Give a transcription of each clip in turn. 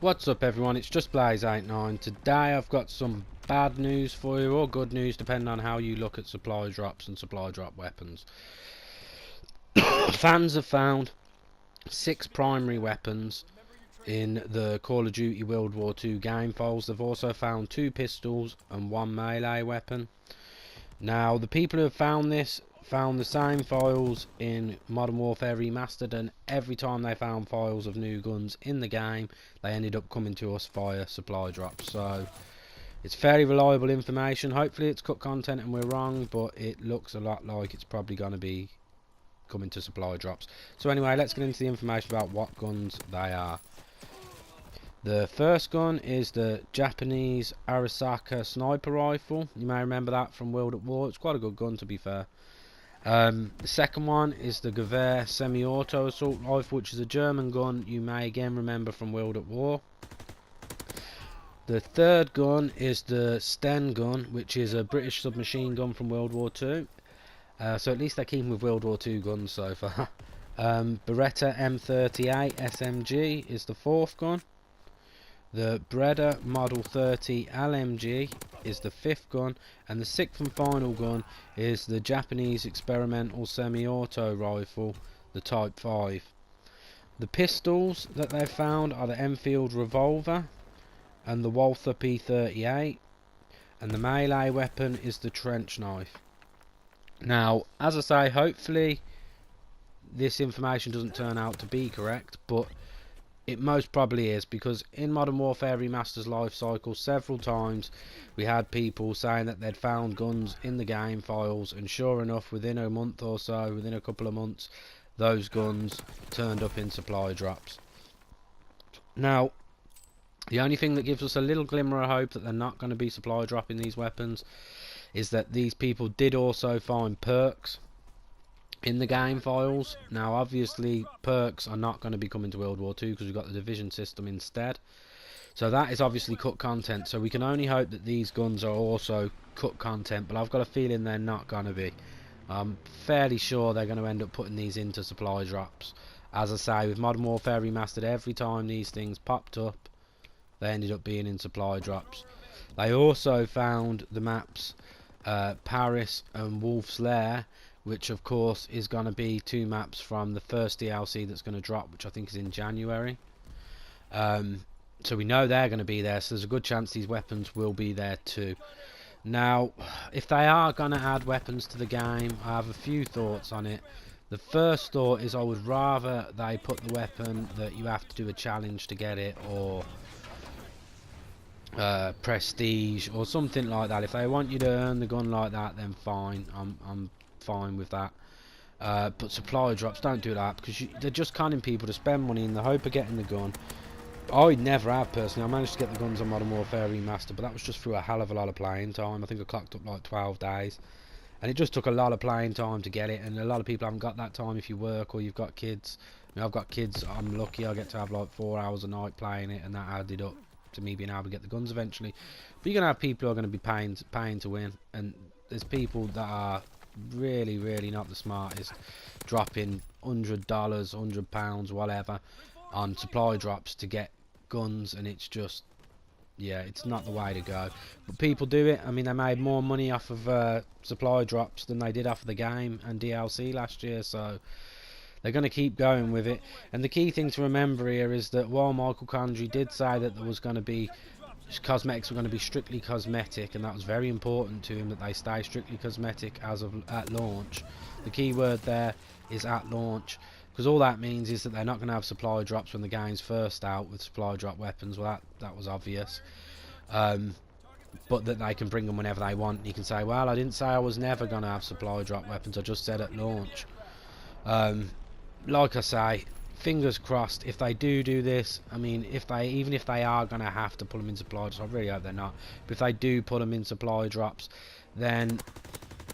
What's up everyone, it's just Blaze89. Today I've got some bad news for you, or good news depending on how you look at supply drops and supply drop weapons. Fans have found 6 primary weapons in the Call of Duty World War 2 game files. They've also found 2 pistols and 1 melee weapon. Now the people who have found this found the same files in Modern Warfare Remastered, and every time they found files of new guns in the game they ended up coming to us via supply drops. So it's fairly reliable information. Hopefully it's cut content and we're wrong, but it looks a lot like it's probably going to be coming to supply drops. So anyway, let's get into the information about what guns they are. The first gun is the Japanese Arisaka sniper rifle. You may remember that from World at War. It's quite a good gun, to be fair. The second one is the Gewehr semi-auto assault rifle, which is a German gun you may again remember from World at War. The third gun is the Sten gun, which is a British submachine gun from World War 2. So at least they're keeping with World War 2 guns so far. Beretta M38 SMG is the fourth gun. The Breda Model 30 LMG is the fifth gun, and the sixth and final gun is the Japanese experimental semi-auto rifle, the Type 5. The pistols that they've found are the Enfield revolver and the Walther P38, and the melee weapon is the trench knife. Now, as I say, hopefully this information doesn't turn out to be correct, but it most probably is, because in Modern Warfare Remastered's life cycle several times we had people saying that they'd found guns in the game files, and sure enough, within a month or so, within a couple of months, those guns turned up in supply drops. Now, the only thing that gives us a little glimmer of hope that they're not going to be supply dropping these weapons is that these people did also find perks in the game files. Now obviously perks are not going to be coming to World War 2 because we've got the division system instead, so that is obviously cut content. So we can only hope that these guns are also cut content, but I've got a feeling they're not going to be. I'm fairly sure they're going to end up putting these into supply drops. As I say, with Modern Warfare Remastered, every time these things popped up they ended up being in supply drops. They also found the maps Paris and Wolf's Lair, which of course is going to be 2 maps from the first DLC that's going to drop, which I think is in January. So we know they're going to be there, so there's a good chance these weapons will be there too. Now, if they are going to add weapons to the game, I have a few thoughts on it. The first thought is I would rather they put the weapon that you have to do a challenge to get it, or prestige or something like that. If they want you to earn the gun like that, then fine, I'm fine with that. But supply drops, don't do that, because they're just conning people to spend money in the hope of getting the gun. I never have personally. I managed to get the guns on Modern Warfare Remastered, but that was just through a hell of a lot of playing time. I think I clocked up like 12 days, and it just took a lot of playing time to get it, and a lot of people haven't got that time if you work or you've got kids. I mean, I've got kids, I'm lucky I get to have like 4 hours a night playing it, and that added up to me being able to get the guns eventually. But you're going to have people who are going to be paying to win, and there's people that are really not the smartest, dropping $100, £100, whatever, on supply drops to get guns, and it's just, yeah, it's not the way to go. But people do it. I mean, they made more money off of supply drops than they did off of the game and DLC last year, so they're going to keep going with it. And the key thing to remember here is that while Michael Condrey did say that there was going to be cosmetics were going to be strictly cosmetic, and that was very important to him that they stay strictly cosmetic as of at launch. The key word there is at launch, because all that means is that they're not going to have supply drops when the game's first out with supply drop weapons. Well, that was obvious. But that they can bring them whenever they want. You can say, well, I didn't say I was never going to have supply drop weapons, I just said at launch. Like I say, fingers crossed. If they do this, I mean, even if they are going to have to put them in supply drops, I really hope they're not, but if they do put them in supply drops, then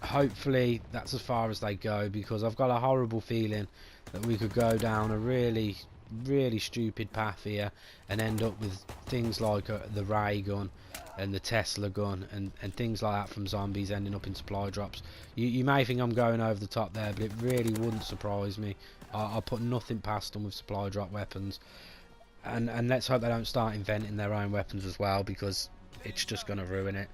hopefully that's as far as they go, because I've got a horrible feeling that we could go down a really stupid path here and end up with things like the ray gun and the Tesla gun and things like that from zombies ending up in supply drops. You may think I'm going over the top there, but it really wouldn't surprise me. I'll put nothing past them with supply drop weapons. and let's hope they don't start inventing their own weapons as well, because it's just going to ruin it.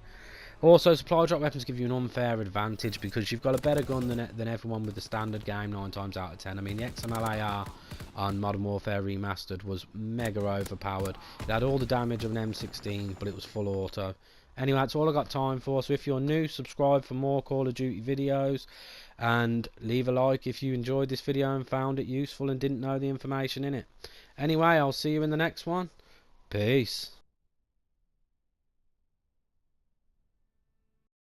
Also, supply drop weapons give you an unfair advantage because you've got a better gun than everyone with the standard game 9 times out of 10. I mean, the XMLAR on Modern Warfare Remastered was mega overpowered. It had all the damage of an M16, but it was full auto. Anyway, that's all I got time for. So if you're new, subscribe for more Call of Duty videos, and leave a like if you enjoyed this video and found it useful and didn't know the information in it. Anyway, I'll see you in the next one. Peace.